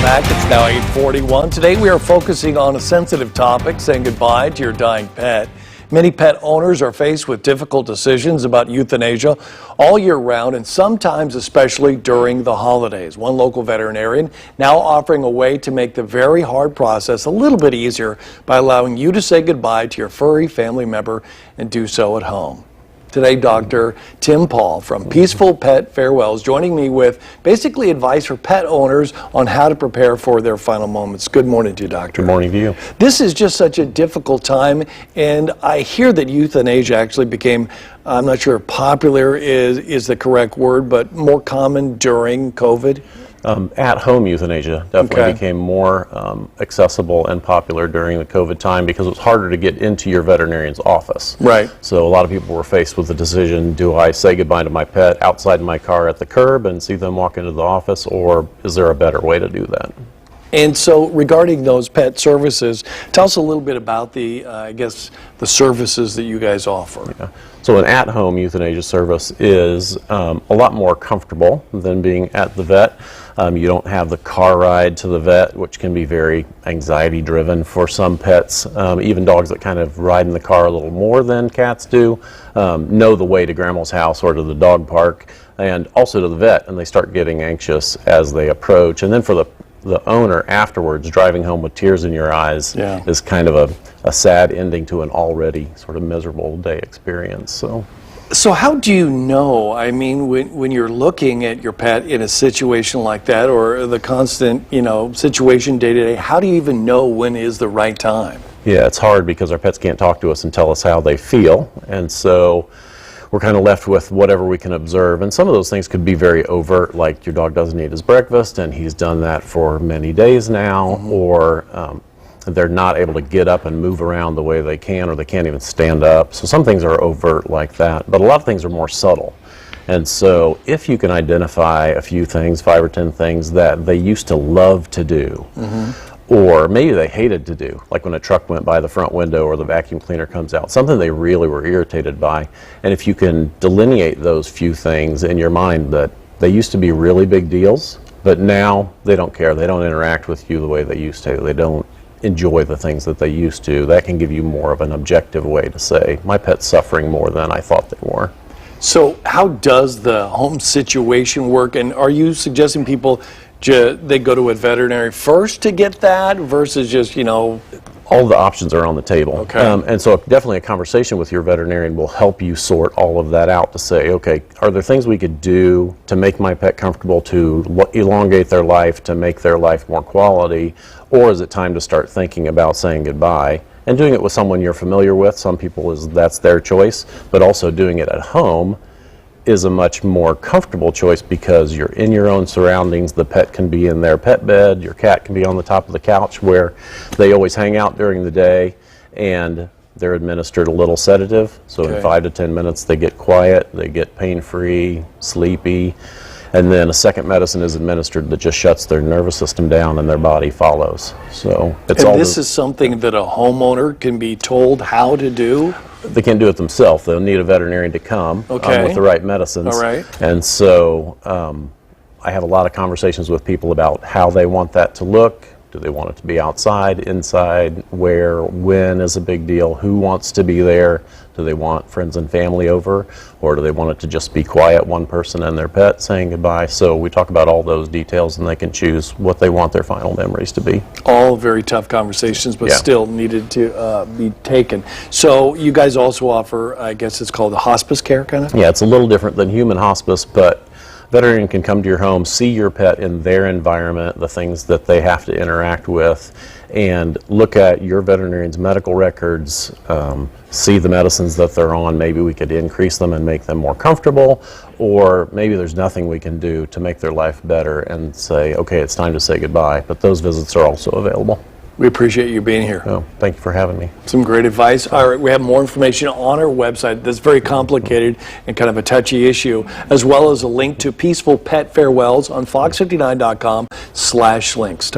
back. It's now 8:41. Today we are focusing on a sensitive topic, saying goodbye to your dying pet. Many pet owners are faced with difficult decisions about euthanasia all year round and sometimes especially during the holidays. One local veterinarian now offering a way to make the very hard process a little bit easier by allowing you to say goodbye to your furry family member and do so at home. Today, Dr. Tim Paul from Peaceful Pet Farewells joining me with basically advice for pet owners on how to prepare for their final moments. Good morning to you, Doctor. Good morning to you. This is just such a difficult time, and I hear that euthanasia actually became, I'm not sure if popular is the correct word, but more common during COVID. At-home euthanasia definitely became more accessible and popular during the COVID time because it was harder to get into your veterinarian's office. Right. So a lot of people were faced with the decision, do I say goodbye to my pet outside my car at the curb and see them walk into the office, or is there a better way to do that? And so regarding those pet services, tell us a little bit about the, I guess, the services that you guys offer. Yeah. So an at-home euthanasia service is a lot more comfortable than being at the vet. You don't have the car ride to the vet, which can be very anxiety-driven for some pets. Even dogs that kind of ride in the car a little more than cats do know the way to grandma's house or to the dog park and also to the vet, and they start getting anxious as they approach. And then for the owner afterwards, driving home with tears in your eyes is kind of a sad ending to an already sort of miserable day experience. So how do you know, I mean, when you're looking at your pet in a situation like that, or the constant, situation day to day, how do you even know when is the right time? Yeah, it's hard because our pets can't talk to us and tell us how they feel, and so we're kind of left with whatever we can observe. And some of those things could be very overt, like your dog doesn't eat his breakfast and he's done that for many days now, or they're not able to get up and move around the way they can, or they can't even stand up. So some things are overt like that, but a lot of things are more subtle. And so if you can identify a few things, 5 or 10 things that they used to love to do, or maybe they hated to do, like when a truck went by the front window or the vacuum cleaner comes out, something they really were irritated by. And if you can delineate those few things in your mind that they used to be really big deals, but now they don't care. They don't interact with you the way they used to. They don't enjoy the things that they used to. That can give you more of an objective way to say, my pet's suffering more than I thought they were. So how does the home situation work? And are you suggesting people they go to a veterinary first to get that versus just, all the options are on the table. Okay. And so definitely a conversation with your veterinarian will help you sort all of that out to say, okay, are there things we could do to make my pet comfortable, to elongate their life, to make their life more quality, or is it time to start thinking about saying goodbye? And doing it with someone you're familiar with. Some people, that's their choice, but also doing it at home is a much more comfortable choice because you're in your own surroundings. The pet can be in their pet bed, your cat can be on the top of the couch where they always hang out during the day, and they're administered a little sedative. So in 5 to 10 minutes they get quiet, they get pain-free, sleepy, and then a second medicine is administered that just shuts their nervous system down and their body follows. So it's and this is something that a homeowner can be told how to do? They can't do it themselves. They'll need a veterinarian to come with the right medicines. All right. And so I have a lot of conversations with people about how they want that to look. Do they want it to be outside, inside, where, when is a big deal, who wants to be there? Do they want friends and family over, or do they want it to just be quiet, one person and their pet saying goodbye? So we talk about all those details, and they can choose what they want their final memories to be. All very tough conversations, but still needed to be taken. So you guys also offer, I guess it's called the hospice care kind of? Yeah, it's a little different than human hospice, but veterinarian can come to your home, see your pet in their environment, the things that they have to interact with, and look at your veterinarian's medical records, see the medicines that they're on. Maybe we could increase them and make them more comfortable, or maybe there's nothing we can do to make their life better and say, okay, it's time to say goodbye. But those visits are also available. We appreciate you being here. Oh, thank you for having me. Some great advice. All right, we have more information on our website that's very complicated and kind of a touchy issue, as well as a link to Peaceful Pet Farewells on fox59.com/links.